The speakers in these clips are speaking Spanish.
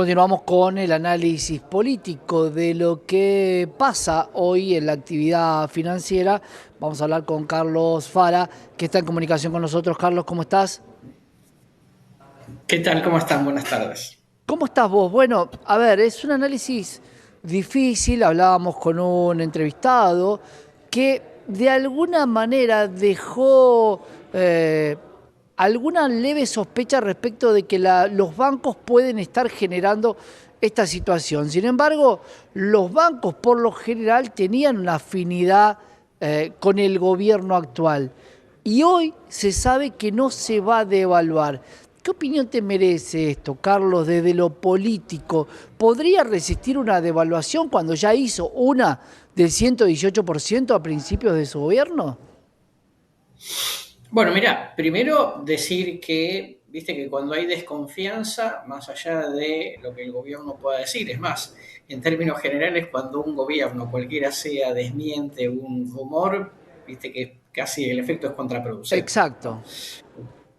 Continuamos con el análisis político de lo que pasa hoy en la actividad financiera. Vamos a hablar con Carlos Fara, que está en comunicación con nosotros. Carlos, ¿cómo estás? ¿Qué tal? ¿Cómo están? Buenas tardes. ¿Cómo estás vos? Bueno, a ver, es un análisis difícil. Hablábamos con un entrevistado que de alguna manera dejó eh, alguna leve sospecha respecto de que los bancos pueden estar generando esta situación. Sin embargo, los bancos por lo general tenían una afinidad con el gobierno actual y hoy se sabe que no se va a devaluar. ¿Qué opinión te merece esto, Carlos, desde lo político? ¿Podría resistir una devaluación cuando ya hizo una del 118% a principios de su gobierno? Bueno, mira, primero decir que, viste que cuando hay desconfianza, más allá de lo que el gobierno pueda decir, es más, en términos generales, cuando un gobierno, cualquiera sea, desmiente un rumor, viste que casi el efecto es contraproducente, ¿no? Exacto.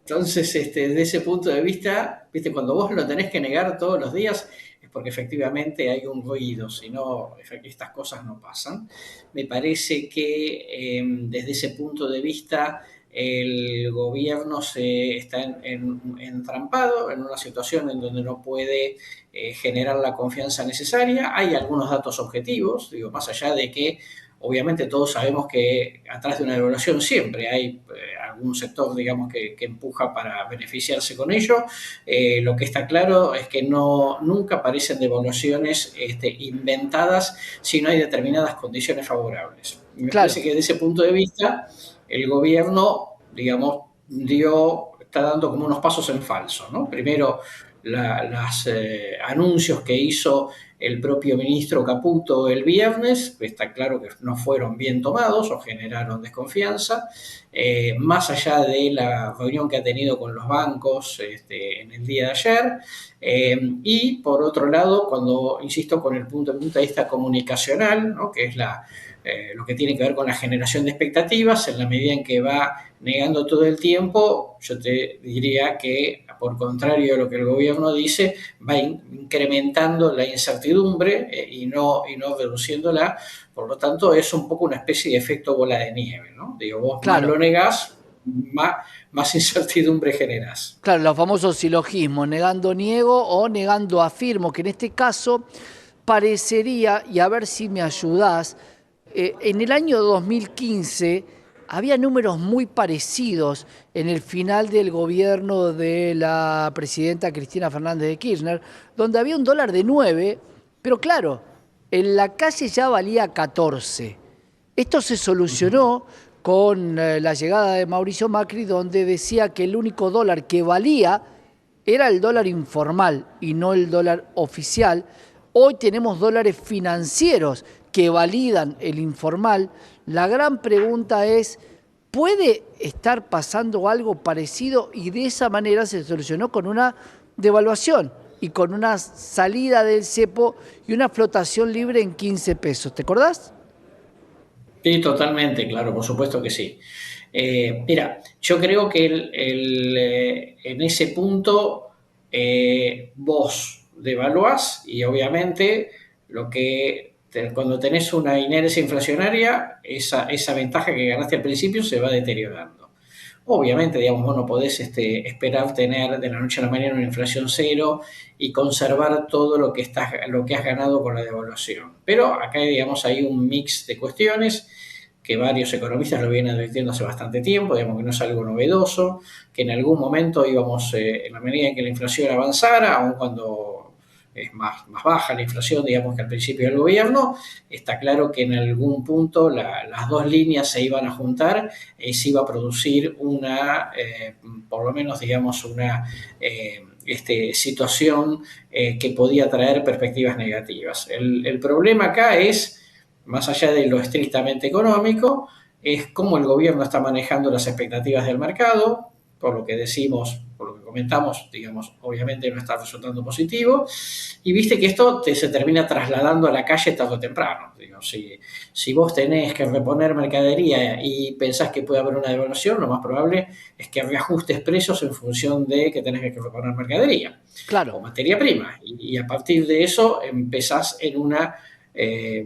Entonces, desde ese punto de vista, viste, cuando vos lo tenés que negar todos los días, es porque efectivamente hay un ruido, si no, estas cosas no pasan. Me parece que desde ese punto de vista el gobierno se está entrampado en una situación en donde no puede generar la confianza necesaria. Hay algunos datos objetivos, digo, más allá de que obviamente todos sabemos que atrás de una devaluación siempre hay algún sector, digamos, que empuja para beneficiarse con ello. Lo que está claro es que nunca aparecen devaluaciones inventadas si no hay determinadas condiciones favorables. Y me Claro. parece que desde ese punto de vista el gobierno, digamos, está dando como unos pasos en falso, ¿no? Primero, los anuncios que hizo el propio ministro Caputo el viernes, está claro que no fueron bien tomados o generaron desconfianza, más allá de la reunión que ha tenido con los bancos en el día de ayer, y por otro lado, cuando insisto con el punto de vista comunicacional, ¿no? Que es lo que tiene que ver con la generación de expectativas, en la medida en que va negando todo el tiempo, yo te diría que, por contrario a lo que el gobierno dice, va incrementando la incertidumbre y no reduciéndola. Por lo tanto, es un poco una especie de efecto bola de nieve, ¿no? Digo, vos más Claro. lo negás, más incertidumbre generás. Claro, los famosos silogismos, negando niego o negando afirmo, que en este caso parecería, y a ver si me ayudás, en el año 2015 había números muy parecidos en el final del gobierno de la presidenta Cristina Fernández de Kirchner, donde había un dólar de 9, pero claro, en la calle ya valía 14. Esto se solucionó con la llegada de Mauricio Macri, donde decía que el único dólar que valía era el dólar informal y no el dólar oficial. Hoy tenemos dólares financieros que validan el informal. La gran pregunta es, ¿puede estar pasando algo parecido? Y de esa manera se solucionó con una devaluación y con una salida del cepo y una flotación libre en 15 pesos. ¿Te acordás? Sí, totalmente, claro, por supuesto que sí. Mira, yo creo que en ese punto vos devaluás y obviamente cuando tenés una inercia inflacionaria, esa ventaja que ganaste al principio se va deteriorando. Obviamente, digamos, vos no podés esperar tener de la noche a la mañana una inflación cero y conservar todo lo que has ganado con la devaluación. Pero acá, digamos, hay un mix de cuestiones que varios economistas lo vienen advirtiendo hace bastante tiempo, digamos que no es algo novedoso, que en algún momento íbamos, en la medida en que la inflación avanzara, aun cuando es más baja la inflación, digamos que al principio del gobierno, está claro que en algún punto las dos líneas se iban a juntar y se iba a producir por lo menos, digamos, una situación que podía traer perspectivas negativas. El problema acá es más allá de lo estrictamente económico, es cómo el gobierno está manejando las expectativas del mercado, por lo que decimos, por lo que comentamos, digamos, obviamente no está resultando positivo, y viste que esto se termina trasladando a la calle tarde o temprano. Digo, si vos tenés que reponer mercadería y pensás que puede haber una devaluación, lo más probable es que reajustes precios en función de que tenés que reponer mercadería Claro. o materia prima, y a partir de eso empezás en una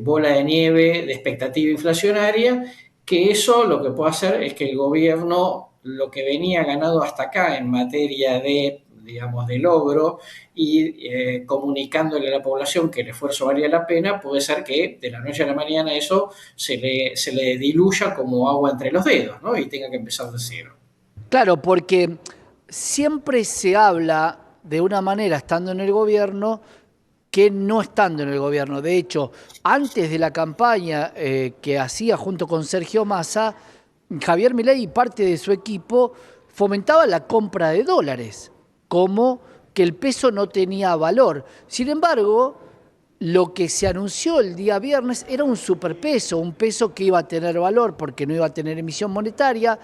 bola de nieve de expectativa inflacionaria, que eso lo que puede hacer es que el gobierno, lo que venía ganado hasta acá en materia de, digamos, de logro y comunicándole a la población que el esfuerzo valía la pena, puede ser que de la noche a la mañana eso se le diluya como agua entre los dedos, ¿no? Y tenga que empezar de cero. Claro, porque siempre se habla de una manera estando en el gobierno que no estando en el gobierno. De hecho, antes de la campaña que hacía junto con Sergio Massa, Javier Milei y parte de su equipo fomentaba la compra de dólares, como que el peso no tenía valor. Sin embargo, lo que se anunció el día viernes era un superpeso, un peso que iba a tener valor porque no iba a tener emisión monetaria.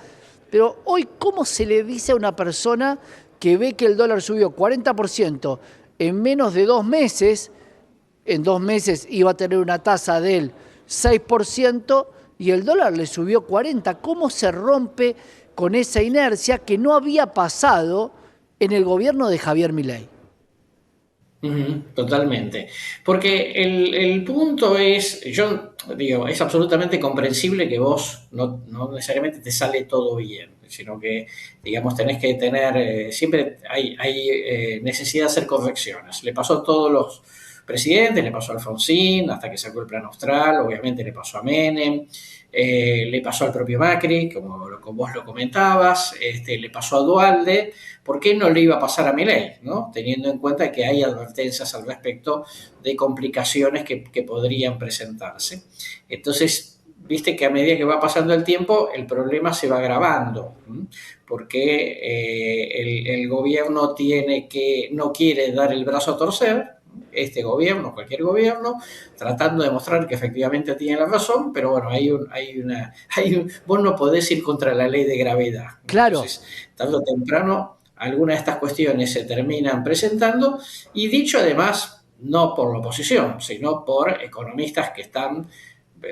Pero hoy, ¿cómo se le dice a una persona que ve que el dólar subió 40% en menos de 2 meses? En 2 meses iba a tener una tasa del 6% y el dólar le subió 40%. ¿Cómo se rompe con esa inercia que no había pasado en el gobierno de Javier Milei? Totalmente. Porque el punto es, yo digo, es absolutamente comprensible que vos no necesariamente te sale todo bien, sino que, digamos, tenés que tener, siempre hay necesidad de hacer correcciones. Le pasó a todos los presidentes, le pasó a Alfonsín, hasta que sacó el plan austral, obviamente le pasó a Menem, le pasó al propio Macri, como vos lo comentabas, le pasó a Dualde. ¿Por qué no le iba a pasar a Milei, ¿no? Teniendo en cuenta que hay advertencias al respecto de complicaciones que podrían presentarse? Entonces, viste que a medida que va pasando el tiempo, el problema se va agravando, porque el gobierno no quiere dar el brazo a torcer, este gobierno, cualquier gobierno, tratando de mostrar que efectivamente tiene la razón, pero bueno, vos no podés ir contra la ley de gravedad. Claro. Entonces, tarde o temprano, algunas de estas cuestiones se terminan presentando, y dicho además, no por la oposición, sino por economistas que están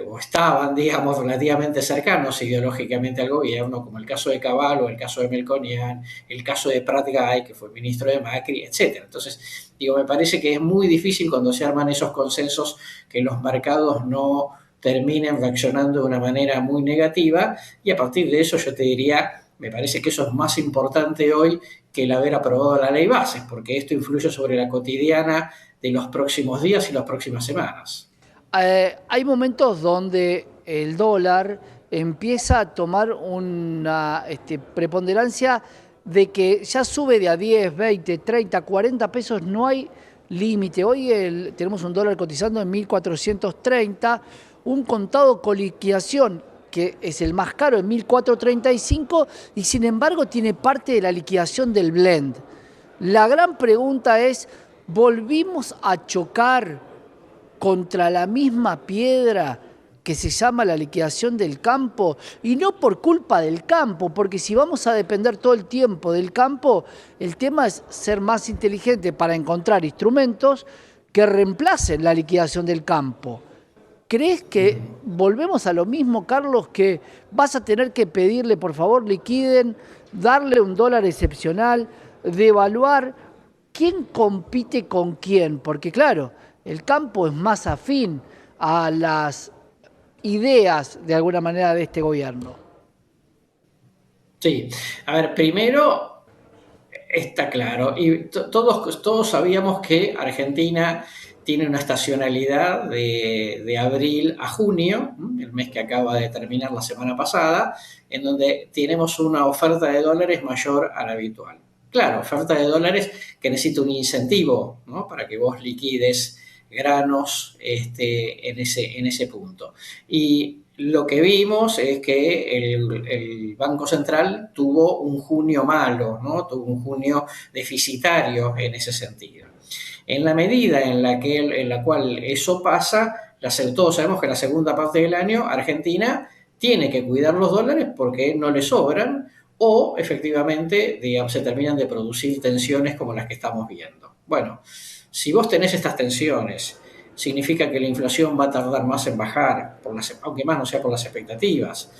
o estaban, digamos, relativamente cercanos ideológicamente al gobierno, como el caso de Cavallo, el caso de Melconian, el caso de Prat Gay, que fue ministro de Macri, etc. Entonces, digo, me parece que es muy difícil cuando se arman esos consensos que los mercados no terminen reaccionando de una manera muy negativa, y a partir de eso yo te diría, me parece que eso es más importante hoy que el haber aprobado la ley bases, porque esto influye sobre la cotidiana de los próximos días y las próximas semanas. Hay momentos donde el dólar empieza a tomar una preponderancia de que ya sube de a 10, 20, 30, 40 pesos, no hay límite. Hoy tenemos un dólar cotizando en 1.430, un contado con liquidación que es el más caro en 1.435 y sin embargo tiene parte de la liquidación del blend. La gran pregunta es, ¿volvimos a chocar contra la misma piedra que se llama la liquidación del campo? Y no por culpa del campo, porque si vamos a depender todo el tiempo del campo, el tema es ser más inteligente para encontrar instrumentos que reemplacen la liquidación del campo. ¿Crees que volvemos a lo mismo, Carlos, que vas a tener que pedirle, por favor, liquiden, darle un dólar excepcional, devaluar? ¿Quién compite con quién? Porque claro, el campo es más afín a las ideas, de alguna manera, de este gobierno. Sí, a ver, primero está claro, y todos sabíamos que Argentina tiene una estacionalidad de abril a junio, el mes que acaba de terminar la semana pasada, en donde tenemos una oferta de dólares mayor a la habitual. Claro, oferta de dólares que necesita un incentivo, ¿no? Para que vos liquides granos en ese punto. Y lo que vimos es que el Banco Central tuvo un junio malo, ¿no? Tuvo un junio deficitario en ese sentido. En la medida en la cual eso pasa, todos sabemos que la segunda parte del año Argentina tiene que cuidar los dólares porque no le sobran, o efectivamente, digamos, se terminan de producir tensiones como las que estamos viendo. Bueno, si vos tenés estas tensiones, significa que la inflación va a tardar más en bajar, aunque más no sea por las expectativas.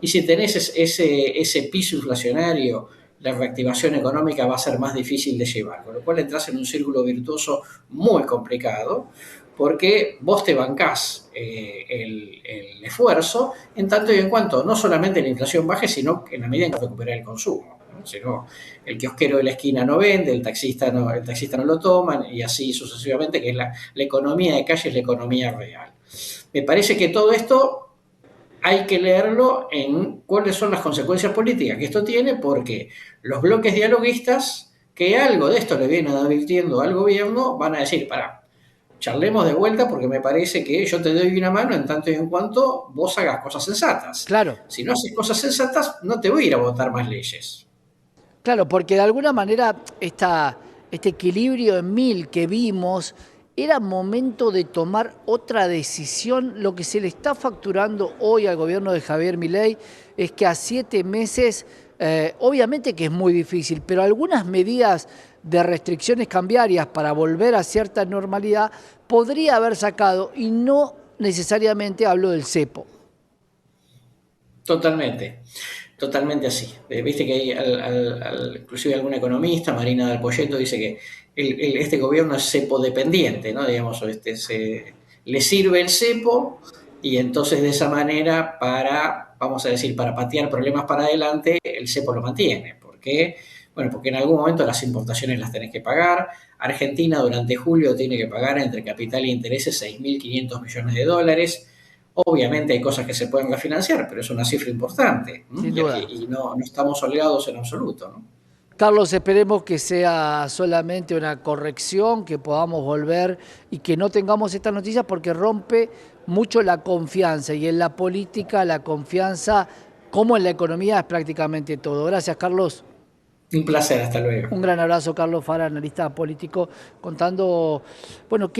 Y si tenés ese piso inflacionario, la reactivación económica va a ser más difícil de llevar, con lo cual entras en un círculo virtuoso muy complicado, porque vos te bancás el esfuerzo en tanto y en cuanto no solamente la inflación baje, sino en la medida en que recupera el consumo. ¿No? Si no, el kiosquero de la esquina no vende, el taxista no lo toman, y así sucesivamente, que es la economía de calle, es la economía real. Me parece que todo esto hay que leerlo en cuáles son las consecuencias políticas que esto tiene, porque los bloques dialoguistas, que algo de esto le vienen advirtiendo al gobierno, van a decir, pará, charlemos de vuelta porque me parece que yo te doy una mano en tanto y en cuanto vos hagas cosas sensatas. Claro. Si no haces cosas sensatas, no te voy a ir a votar más leyes. Claro, porque de alguna manera este equilibrio en 1000 que vimos, era momento de tomar otra decisión. Lo que se le está facturando hoy al gobierno de Javier Milei es que a 7 meses, obviamente que es muy difícil, pero algunas medidas de restricciones cambiarias para volver a cierta normalidad podría haber sacado, y no necesariamente hablo del cepo. Totalmente, totalmente así. Viste que hay inclusive algún economista, Marina del Poyeto, dice que este gobierno es cepo dependiente, ¿no? Digamos, le sirve el cepo y entonces de esa manera vamos a decir, para patear problemas para adelante, el cepo lo mantiene. ¿Por qué? Bueno, porque en algún momento las importaciones las tenés que pagar. Argentina durante julio tiene que pagar entre capital e intereses 6.500 millones de dólares. Obviamente hay cosas que se pueden refinanciar, pero es una cifra importante, Sin duda. y no estamos holgados en absoluto, ¿no? Carlos, esperemos que sea solamente una corrección, que podamos volver y que no tengamos estas noticias, porque rompe mucho la confianza, y en la política la confianza, como en la economía, es prácticamente todo. Gracias, Carlos. Un placer, hasta luego. Un gran abrazo, Carlos Fara, analista político, contando, bueno, qué es lo